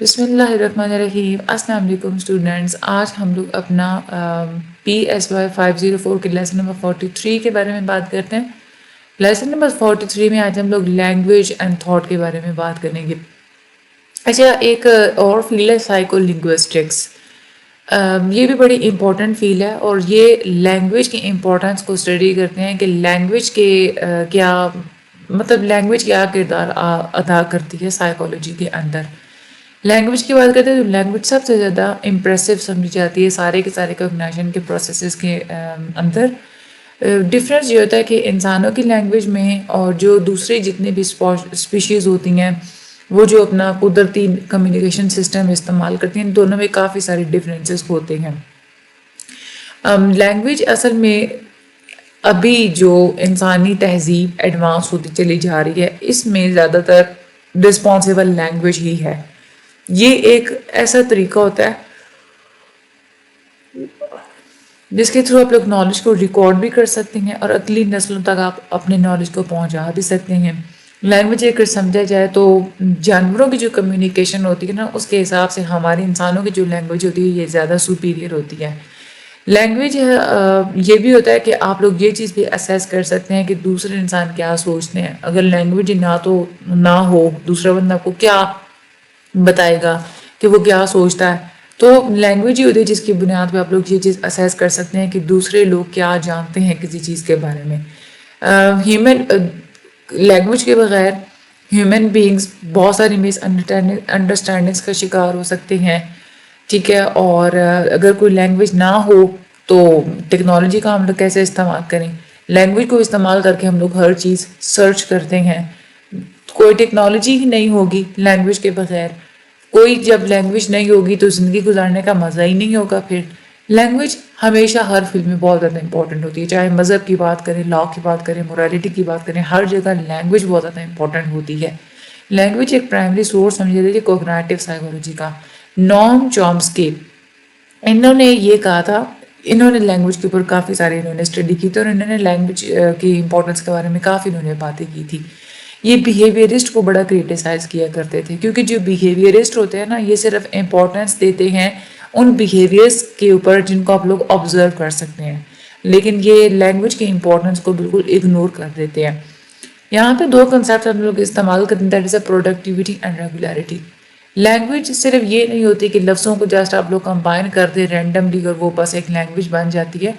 بسم اللہ الرحمن الرحیم۔ السلام علیکم اسٹوڈنٹس، آج ہم لوگ اپنا PSY 504 کے لیسن نمبر 43 کے بارے میں بات کرتے ہیں۔ لیسن نمبر 43 میں آج ہم لوگ لینگویج اینڈ تھاٹ کے بارے میں بات کریں گے۔ اچھا، ایک اور فیلڈ ہے سائیکو لنگوسٹکس۔ یہ بھی بڑی امپورٹنٹ فیلڈ ہے اور یہ لینگویج کی امپورٹنس کو اسٹڈی کرتے ہیں کہ لینگویج کے کیا لینگویج کیا کردار ادا کرتی ہے سائیکالوجی کے اندر۔ لینگویج کی بات کرتے ہیں تو لینگویج سب سے زیادہ امپریسو سمجھی جاتی ہے سارے کے سارے کگنیشن کے پروسیسز کے اندر۔ ڈفرینس یہ ہوتا ہے کہ انسانوں کی لینگویج میں اور جو دوسرے جتنے بھی اسپیشیز ہوتی ہیں وہ جو اپنا قدرتی کمیونیکیشن سسٹم استعمال کرتی ہیں، دونوں میں کافی سارے ڈفرینسز ہوتے ہیں۔ لینگویج اصل میں ابھی جو انسانی تہذیب ایڈوانس ہوتی چلی جا رہی ہے، اس میں زیادہ تر رسپانسیبل لینگویج ہی ہے۔ یہ ایک ایسا طریقہ ہوتا ہے جس کے تھرو آپ لوگ نالج کو ریکارڈ بھی کر سکتے ہیں اور اگلی نسلوں تک آپ اپنے نالج کو پہنچا بھی سکتے ہیں۔ لینگویج اگر سمجھا جائے تو جانوروں کی جو کمیونیکیشن ہوتی ہے نا، اس کے حساب سے ہماری انسانوں کی جو لینگویج ہوتی ہے یہ زیادہ سپیریئر ہوتی ہے۔ لینگویج یہ بھی ہوتا ہے کہ آپ لوگ یہ چیز بھی اسیس کر سکتے ہیں کہ دوسرے انسان کیا سوچتے ہیں۔ اگر لینگویج نہ ہو، دوسرا بندہ کو کیا بتائے گا کہ وہ کیا سوچتا ہے، تو لینگویج ہی ہوتی ہے جس کی بنیاد پہ آپ لوگ یہ چیز اسیس کر سکتے ہیں کہ دوسرے لوگ کیا جانتے ہیں کسی چیز کے بارے میں۔ لینگویج کے بغیر ہیومن بینگز بہت ساری مس انڈرسٹینڈنگس کا شکار ہو سکتے ہیں، ٹھیک ہے۔ اور اگر کوئی لینگویج نہ ہو تو ٹیکنالوجی کا ہم لوگ کیسے استعمال کریں؟ لینگویج کو استعمال کر کے ہم لوگ ہر چیز سرچ کرتے ہیں۔ کوئی ٹیکنالوجی ہی نہیں ہوگی لینگویج کے بغیر، جب لینگویج نہیں ہوگی تو زندگی گزارنے کا مزہ ہی نہیں ہوگا۔ پھر لینگویج ہمیشہ ہر فیلڈ میں بہت زیادہ امپورٹنٹ ہوتی ہے، چاہے مذہب کی بات کریں، لا کی بات کریں، مورالٹی کی بات کریں، ہر جگہ لینگویج بہت زیادہ امپورٹنٹ ہوتی ہے۔ لینگویج ایک پرائمری سورس سمجھا جاتی ہے کوگنیٹو سائیکالوجی کا۔ نوم چومسکی انہوں نے یہ کہا تھا، انہوں نے لینگویج کے اوپر کافی سارے اسٹڈی کی تھی اور انہوں نے لینگویج کی امپورٹنس کے بارے میں کافی انہوں نے باتیں کی تھی۔ یہ بیہیویئرسٹ کو بڑا کریٹیسائز کیا کرتے تھے، کیونکہ جو بیہیویئرسٹ ہوتے ہیں نا، یہ صرف امپورٹنس دیتے ہیں ان بیہیویئرس کے اوپر جن کو آپ لوگ آبزرو کر سکتے ہیں، لیکن یہ لینگویج کی امپورٹنس کو بالکل اگنور کر دیتے ہیں۔ یہاں پہ دو کنسیپٹ ہم لوگ استعمال کرتے ہیں، that is a productivity and regularity. Language صرف یہ نہیں ہوتی کہ لفظوں کو جسٹ آپ لوگ کمبائن کر دیں رینڈملی اور وہ بس ایک لینگویج بن جاتی ہے،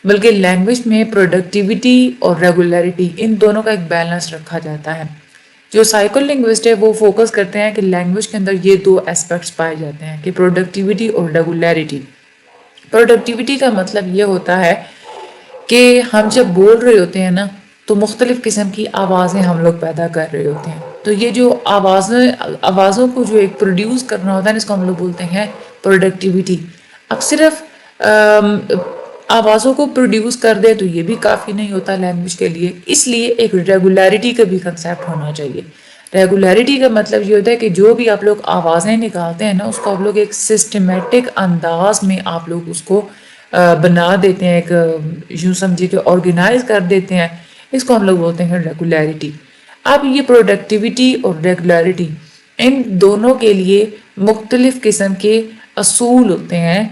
بلکہ لینگویج میں پروڈکٹیوٹی اور ریگولیرٹی ان دونوں کا ایک بیلنس رکھا جاتا ہے۔ جو سائیکو لنگوسٹ ہے وہ فوکس کرتے ہیں کہ لینگویج کے اندر یہ دو اسپیکٹس پائے جاتے ہیں کہ پروڈکٹیوٹی اور ریگولیرٹی۔ پروڈکٹیوٹی کا مطلب یہ ہوتا ہے کہ ہم جب بول رہے ہوتے ہیں نا تو مختلف قسم کی آوازیں ہم لوگ پیدا کر رہے ہوتے ہیں، تو یہ جو آوازوں کو جو ایک پروڈیوس کرنا ہوتا ہے اس کو ہم لوگ بولتے ہیں پروڈکٹیوٹی۔ اب صرف آوازوں کو پروڈیوس کر دے تو یہ بھی کافی نہیں ہوتا لینگویج کے لیے، اس لیے ایک ریگولیرٹی کا بھی کنسیپٹ ہونا چاہیے۔ ریگولیرٹی کا مطلب یہ ہوتا ہے کہ جو بھی آپ لوگ آوازیں نکالتے ہیں نا، اس کو آپ لوگ ایک سسٹمیٹک انداز میں آپ لوگ اس کو بنا دیتے ہیں، ایک یوں سمجھے کہ آرگنائز کر دیتے ہیں، اس کو ہم لوگ بولتے ہیں ریگولیرٹی۔ اب یہ پروڈکٹیوٹی اور ریگولیرٹی ان دونوں کے لیے مختلف قسم کے اصول ہوتے ہیں،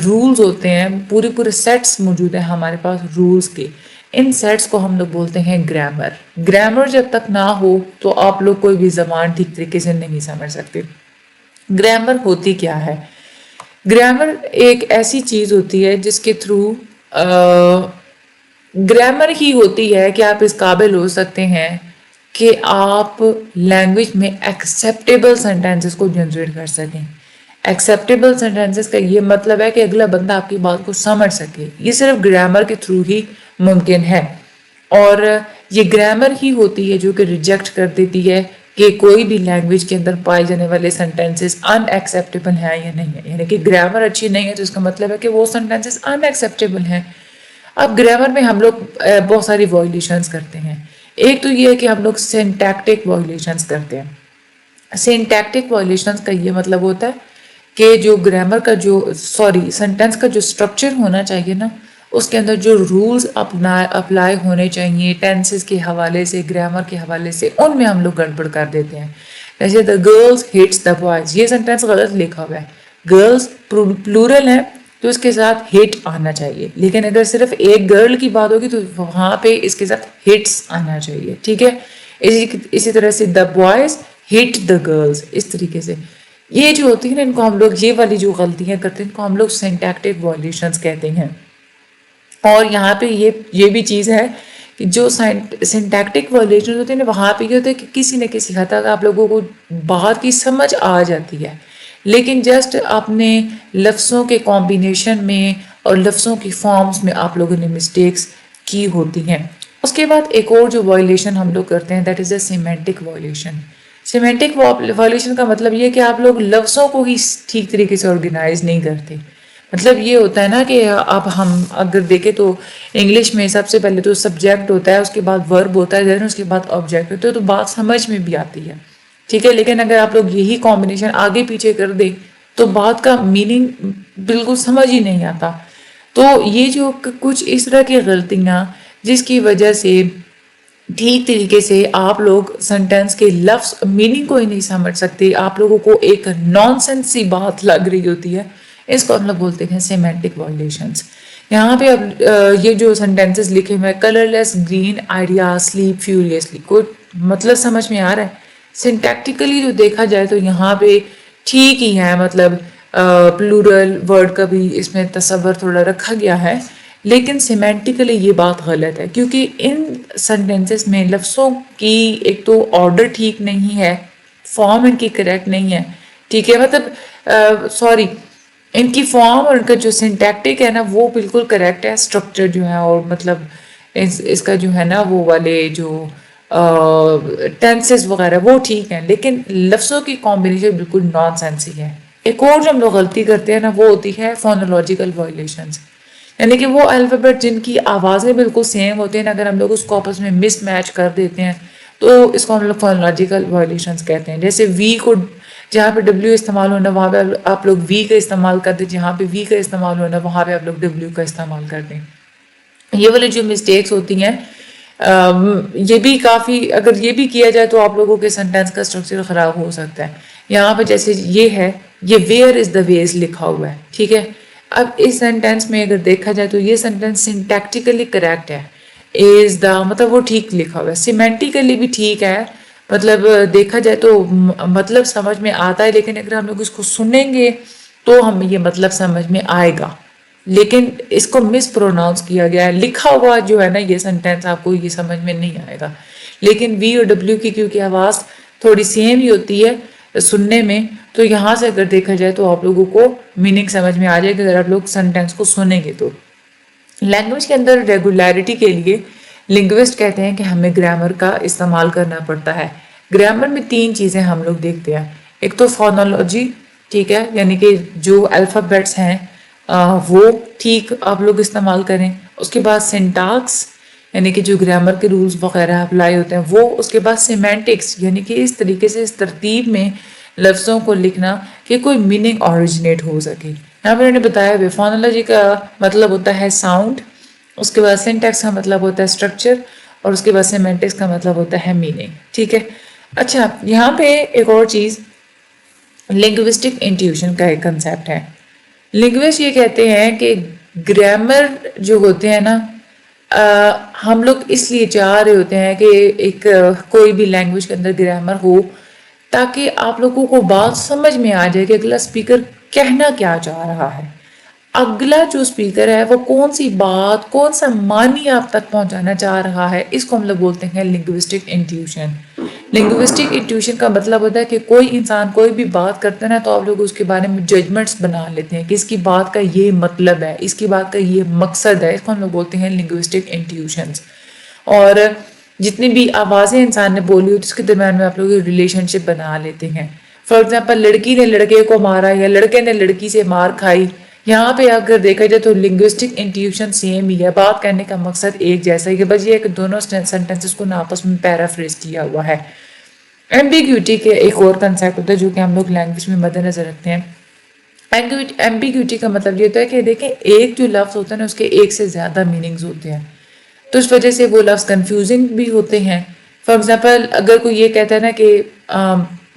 رولز ہوتے ہیں، پورے سیٹس موجود ہیں ہمارے پاس رولز کے۔ ان سیٹس کو ہم لوگ بولتے ہیں گرامر۔ گرامر جب تک نہ ہو تو آپ لوگ کوئی بھی زبان ٹھیک طریقے سے نہیں سمجھ سکتے۔ گرامر ہوتی کیا ہے؟ گرامر ایک ایسی چیز ہوتی ہے جس کے تھرو گرامر ہی ہوتی ہے کہ آپ اس قابل ہو سکتے ہیں کہ آپ لینگویج میں ایکسیپٹیبل سینٹینسز کو جنریٹ کر سکیں۔ ایکسیپٹیبل سینٹینسز کا یہ مطلب ہے کہ اگلا بندہ آپ کی بات کو سمجھ سکے، یہ صرف گرامر کے تھرو ہی ممکن ہے۔ اور یہ گرامر ہی ہوتی ہے جو کہ ریجیکٹ کر دیتی ہے کہ کوئی بھی لینگویج کے اندر پائے جانے والے سینٹینسز ان ایکسیپٹیبل ہیں یا نہیں ہے، یعنی کہ گرامر اچھی نہیں ہے تو اس کا مطلب ہے کہ وہ سینٹینسز ان ایکسیپٹیبل ہیں۔ اب گرامر میں ہم لوگ بہت ساری وائلیشنز کرتے ہیں۔ ایک تو یہ ہے کہ ہم لوگ سینٹیکٹک وائلیشنز کرتے ہیں۔ سینٹیکٹک وائلیشنز کا یہ مطلب ہوتا ہے کہ جو گرامر کا سینٹینس کا جو سٹرکچر ہونا چاہیے نا، اس کے اندر جو رولز اپلائی ہونے چاہیے ٹینسز کے حوالے سے، گرامر کے حوالے سے، ان میں ہم لوگ گڑبڑ کر دیتے ہیں۔ جیسے the girls hates the boys, یہ سینٹینس غلط لکھا ہوا ہے. گرلز پلورل ہے تو اس کے ساتھ ہیٹ آنا چاہیے، لیکن اگر صرف ایک گرل کی بات ہوگی تو وہاں پہ اس کے ساتھ ہیٹس آنا چاہیے. ٹھیک ہے. اسی طرح سے the boys hate the girls, اس طریقے سے. یہ جو ہوتی ہے نا، ان کو ہم لوگ یہ والی جو غلطیاں کرتے ہیں ان کو ہم لوگ سینٹیکٹک وائلیشنز کہتے ہیں. اور یہاں پہ یہ بھی چیز ہے کہ جو سینٹیکٹک وائلیشن ہوتے ہیں نا، وہاں پہ یہ ہوتا ہے کہ کسی نہ کسی حد تک آپ لوگوں کو بات کی سمجھ آ جاتی ہے، لیکن جسٹ اپنے لفظوں کے کمبینیشن میں اور لفظوں کی فارمز میں آپ لوگوں نے مسٹیکس کی ہوتی ہیں. اس کے بعد ایک اور جو وائلیشن ہم لوگ کرتے ہیں that is a semantic violation. Semantic violation کا مطلب یہ ہے کہ آپ لوگ لفظوں کو ہی ٹھیک طریقے سے آرگنائز نہیں کرتے. مطلب یہ ہوتا ہے نا کہ اب ہم اگر دیکھیں تو انگلش میں سب سے پہلے تو سبجیکٹ ہوتا ہے، اس کے بعد ورب ہوتا ہے، دین اس کے بعد آبجیکٹ ہوتا ہے، تو بات سمجھ میں بھی آتی ہے. ٹھیک ہے. لیکن اگر آپ لوگ یہی کمبینیشن آگے پیچھے کر دیں تو بات کا میننگ بالکل سمجھ ہی نہیں آتا. تو یہ جو کچھ اس طرح کی غلطیاں جس کی وجہ سے ٹھیک طریقے سے آپ لوگ سینٹینس کے لفظ میننگ کو ہی نہیں سمجھ سکتے، آپ لوگوں کو ایک نان سینس سی بات لگ رہی ہوتی ہے، اس کو ہم لوگ بولتے ہیں سیمینٹک وائلیشنس. یہاں پہ اب یہ جو سینٹینسز لکھے ہوئے کلر لیس گرین آئیڈیا سلیپ فیوریسلی، کوئی مطلب سمجھ میں آ رہا ہے؟ سنٹیکٹیکلی جو دیکھا جائے تو یہاں پہ ٹھیک ہی ہے، مطلب پلورل ورڈ کا بھی اس میں تصور تھوڑا رکھا گیا ہے، لیکن سیمینٹیکلی یہ بات غلط ہے کیونکہ ان سینٹینسز میں لفظوں کی ایک تو آرڈر ٹھیک نہیں ہے، فارم ان کی کریکٹ نہیں ہے. ٹھیک ہے. مطلب سوری، ان کی فارم اور ان کا جو سنٹیکٹک ہے نا وہ بالکل کریکٹ ہے، اسٹرکچر جو ہے اور مطلب اس کا جو ہے نا وہ والے جو ٹینسز وغیرہ وہ ٹھیک ہیں، لیکن لفظوں کی کمبینیشن بالکل نان سینس ہی ہے. ایک اور جو ہم لوگ غلطی کرتے ہیں نا وہ ہوتی ہے فونولوجیکل وائلیشنز، یعنی کہ وہ الفابیٹ جن کی آوازیں بالکل سیم ہوتی ہیں، اگر ہم لوگ اس کو آپس میں مس میچ کر دیتے ہیں تو اس کو ہم لوگ فونولوجیکل وائلیشنز کہتے ہیں. جیسے وی کو جہاں پہ ڈبلیو استعمال ہونا وہاں پہ آپ لوگ وی کا استعمال کر دیں، جہاں پہ وی کا استعمال ہونا وہاں پہ آپ لوگ ڈبلیو کا استعمال کر دیں. یہ والی جو مسٹیکس ہوتی ہیں یہ بھی کافی، اگر یہ بھی کیا جائے تو آپ لوگوں کے سینٹینس کا اسٹرکچر خراب ہو سکتا ہے. یہاں پہ جیسے یہ ہے، یہ ویئر از دا ویز لکھا ہوا ہے. ٹھیک ہے. اب اس سینٹینس میں اگر دیکھا جائے تو یہ سینٹینس سنٹیکٹیکلی کریکٹ ہے، از دا مطلب وہ ٹھیک لکھا ہوا ہے، سیمینٹیکلی بھی ٹھیک ہے، مطلب دیکھا جائے تو مطلب سمجھ میں آتا ہے، لیکن اگر ہم لوگ اس کو سنیں گے تو ہمیں یہ مطلب سمجھ میں آئے گا، لیکن اس کو مس پروناؤنس کیا گیا ہے. لکھا ہوا جو ہے نا یہ سینٹینس آپ کو یہ سمجھ میں نہیں آئے گا، لیکن وی اور ڈبلیو کی کیونکہ آواز تھوڑی سیم ہی ہوتی ہے سننے میں، تو یہاں سے اگر دیکھا جائے تو آپ لوگوں کو میننگ سمجھ میں آ جائے گا اگر آپ لوگ سینٹینس کو سنیں گے تو. لینگویج کے اندر ریگولیرٹی کے لیے لنگوسٹ کہتے ہیں کہ ہمیں گرامر کا استعمال کرنا پڑتا ہے. گرامر میں 3 چیزیں ہم لوگ دیکھتے ہیں. ایک تو فونولوجی، ٹھیک ہے، یعنی کہ جو الفابیٹس ہیں وہ ٹھیک آپ لوگ استعمال کریں. اس کے بعد سنٹاکس، یعنی کہ جو گرامر کے رولز وغیرہ اپلائی ہوتے ہیں وہ. اس کے بعد سیمینٹکس، یعنی کہ اس طریقے سے اس ترتیب میں لفظوں کو لکھنا کہ کوئی میننگ اوریجنیٹ ہو سکے. یہاں پر میں نے بتایا ہوئے فونولوجی کا مطلب ہوتا ہے ساؤنڈ، اس کے بعد سنٹیکس کا مطلب ہوتا ہے اسٹرکچر، اور اس کے بعد سیمینٹکس کا مطلب ہوتا ہے میننگ. ٹھیک ہے. اچھا، یہاں پہ ایک اور چیز لنگوسٹک انٹیوشن کا ایک کنسیپٹ ہے. لنگوسٹ یہ کہتے ہیں کہ گرامر جو ہوتے ہیں نا ہم لوگ اس لیے چاہ رہے ہوتے ہیں کہ ایک کوئی بھی لینگویج کے اندر گرامر ہو تاکہ آپ لوگوں کو بات سمجھ میں آ جائے کہ اگلا اسپیکر کہنا کیا چاہ رہا ہے، اگلا جو اسپیکر ہے وہ کون سی بات، کون سا معنی آپ تک پہنچانا چاہ رہا ہے. اس کو ہم لوگ بولتے ہیں لنگوسٹک انٹیوشن. لنگوسٹک انٹیوشن کا مطلب ہوتا ہے کہ کوئی انسان کوئی بھی بات کرتا ہے نا تو آپ لوگ اس کے بارے میں ججمنٹس بنا لیتے ہیں کہ اس کی بات کا یہ مطلب ہے، اس کی بات کا یہ مقصد ہے. اس کو ہم لوگ بولتے ہیں لنگوسٹک انٹیوشنس. اور جتنی بھی آوازیں انسان نے بولی ہوتی اس کے درمیان میں آپ لوگ ریلیشن شپ بنا لیتے ہیں. فار ایگزامپل لڑکی نے لڑکے کو مارا یا لڑکے نے لڑکی سے مار کھائی، یہاں پہ اگر دیکھا جائے تو لنگوسٹک انٹیوشن سیم ہی ہے، بات کرنے کا مقصد ایک جیسا ہی ہے، بس یہ کہ دونوں سینٹینسز کو آپس میں پیرافریز کیا ہوا ہے. ایمبیگیوٹی کے ایک اور کنسیپٹ ہوتا ہے جو کہ ہم لوگ لینگویج میں مد نظر رکھتے ہیں. ایمبیگیوٹی کا مطلب یہ ہوتا ہے کہ دیکھیں ایک جو لفظ ہوتا ہے نا اس کے ایک سے زیادہ میننگز ہوتے ہیں، تو اس وجہ سے وہ لفظ کنفیوزنگ بھی ہوتے ہیں. فار ایگزامپل اگر کوئی یہ کہتا ہے نا کہ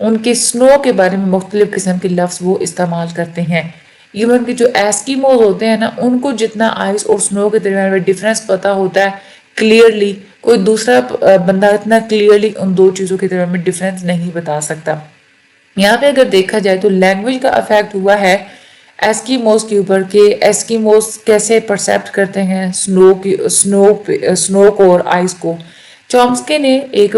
ان کے سنو کے بارے میں مختلف قسم کے لفظ وہ استعمال کرتے ہیں. ایون کہ جو ایسکیموز ہوتے ہیں نا ان کو جتنا آئس اور سنو کے درمیان میں ڈفرینس پتہ ہوتا ہے کلیئرلی، کوئی دوسرا بندہ اتنا کلیئرلی ان دو چیزوں کے درمیان میں ڈفرینس نہیں بتا سکتا. یہاں پہ اگر دیکھا جائے تو لینگویج کا افیکٹ ہوا ہے ایسکیموز کے اوپر کہ ایسکیموز کیسے پرسیپٹ کرتے ہیں سنو کو اور آئس کو. چومسکی نے ایک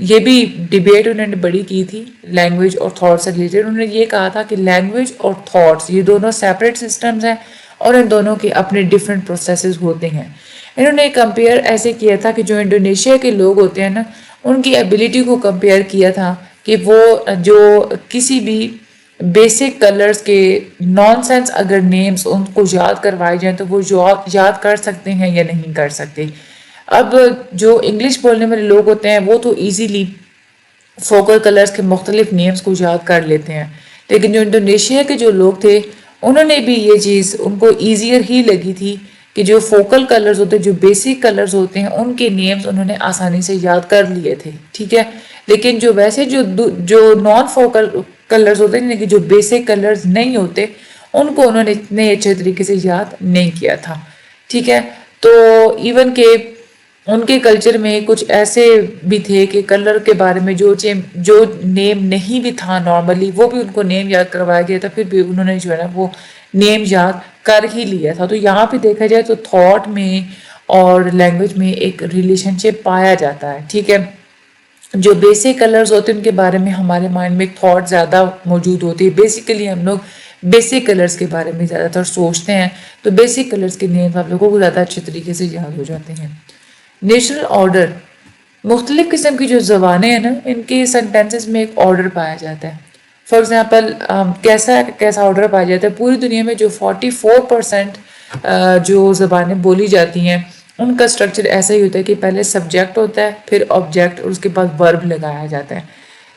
یہ بھی ڈیبیٹ انہوں نے بڑی کی تھی لینگویج اور تھاٹ سے ریلیٹڈ. انہوں نے یہ کہا تھا کہ لینگویج اور تھاٹس یہ دونوں سیپریٹ سسٹمز ہیں اور ان دونوں کے اپنے ڈفرینٹ پروسیسز ہوتے ہیں. انہوں نے کمپیئر ایسے کیا تھا کہ جو انڈونیشیا کے لوگ ہوتے ہیں نا ان کی ایبیلٹی کو کمپیئر کیا تھا کہ وہ جو کسی بھی بیسک کلرز کے نان سینس اگر نیمز ان کو یاد کروائے جائیں تو وہ یاد کر سکتے ہیں یا نہیں کر سکتے. اب جو انگلش بولنے والے لوگ ہوتے ہیں وہ تو ایزیلی فوکل کلرز کے مختلف نیمز کو یاد کر لیتے ہیں، لیکن جو انڈونیشیا کے جو لوگ تھے انہوں نے بھی یہ چیز ان کو ایزیئر ہی لگی تھی کہ جو فوکل کلرز ہوتے ہیں جو بیسک کلرز ہوتے ہیں ان کے نیمز انہوں نے آسانی سے یاد کر لیے تھے. ٹھیک ہے، لیکن جو ویسے جو نان فوکل کلرز ہوتے ہیں کہ جو بیسک کلرز نہیں ہوتے ان کو انہوں نے اتنے اچھے طریقے سے یاد نہیں کیا تھا. ٹھیک ہے، تو ایون کہ ان کے کلچر میں کچھ ایسے بھی تھے کہ کلر کے بارے میں جو نیم نہیں بھی تھا نارملی وہ بھی ان کو نیم یاد کروایا گیا تھا، پھر بھی انہوں نے جو ہے نا وہ نیم یاد کر ہی لیا تھا. تو یہاں پہ دیکھا جائے تو تھاٹ میں اور لینگویج میں ایک ریلیشن شپ پایا جاتا ہے. ٹھیک ہے، جو بیسک کلرز ہوتے ہیں ان کے بارے میں ہمارے مائنڈ میں ایک تھاٹ زیادہ موجود ہوتی ہے. بیسیکلی ہم لوگ بیسک کلرز کے بارے میں زیادہ تر سوچتے ہیں تو بیسک کلرز کے نیمز آپ لوگوں کو زیادہ اچھے طریقے سے یاد ہو جاتے ہیں. نیشنل آرڈر، مختلف قسم کی جو زبانیں ہیں نا ان کے سینٹینسز میں ایک آرڈر پایا جاتا ہے. فار ایگزامپل کیسا آرڈر پایا جاتا ہے پوری دنیا میں جو 44% جو زبانیں بولی جاتی ہیں ان کا سٹرکچر ایسا ہی ہوتا ہے کہ پہلے سبجیکٹ ہوتا ہے پھر آبجیکٹ اور اس کے بعد ورب لگایا جاتا ہے.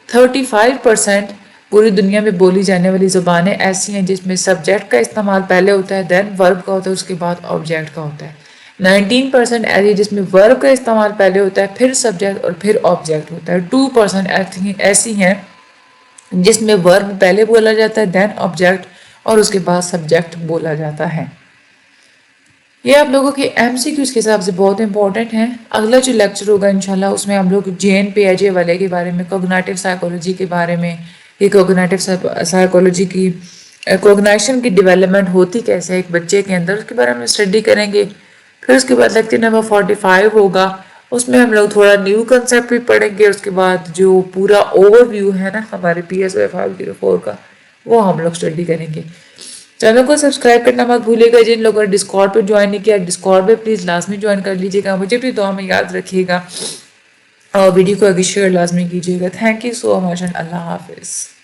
35% پوری دنیا میں بولی جانے والی زبانیں ایسی ہیں جس میں سبجیکٹ کا استعمال پہلے ہوتا ہے دین ورب کا ہوتا ہے اس کے بعد آبجیکٹ کا ہوتا ہے. 19% ایسی جس میں ورب کا استعمال پہلے ہوتا ہے پھر سبجیکٹ اور پھر آبجیکٹ ہوتا ہے. 2% ایسی ہیں جس میں ورب پہلے بولا جاتا ہے دین آبجیکٹ اور اس کے بعد سبجیکٹ بولا جاتا ہے. یہ آپ لوگوں کے ایم سی کیوز کے حساب سے بہت امپورٹنٹ ہیں. اگلا جو لیکچر ہوگا انشاءاللہ اس میں ہم لوگ جین پیاجے والے کے بارے میں کوگنیٹو سائیکولوجی کے بارے میں یہ کوگنیٹو سائیکولوجی کی کوگنیشن کی ڈیولپمنٹ ہوتی کیسے ایک بچے کے اندر اس کے بارے میں اسٹڈی کریں گے. پھر اس کے بعد لیکچر نمبر 45 ہوگا اس میں ہم لوگ تھوڑا نیو کنسیپٹ بھی پڑھیں گے. اس کے بعد جو پورا اوور ویو ہے نا ہمارے PSY 504 کا وہ ہم لوگ اسٹڈی کریں گے. چینل کو سبسکرائب کرنا مت بھولے گا. جن لوگوں نے ڈسکارڈ پہ جوائن نہیں کیا ڈسکارڈ پہ پلیز لازمی جوائن کر لیجیے گا. مجھے بھی دعا میں یاد رکھیے گا اور ویڈیو کو آگے شیئر لازمی کیجیے گا. Thank you so much and اللہ حافظ.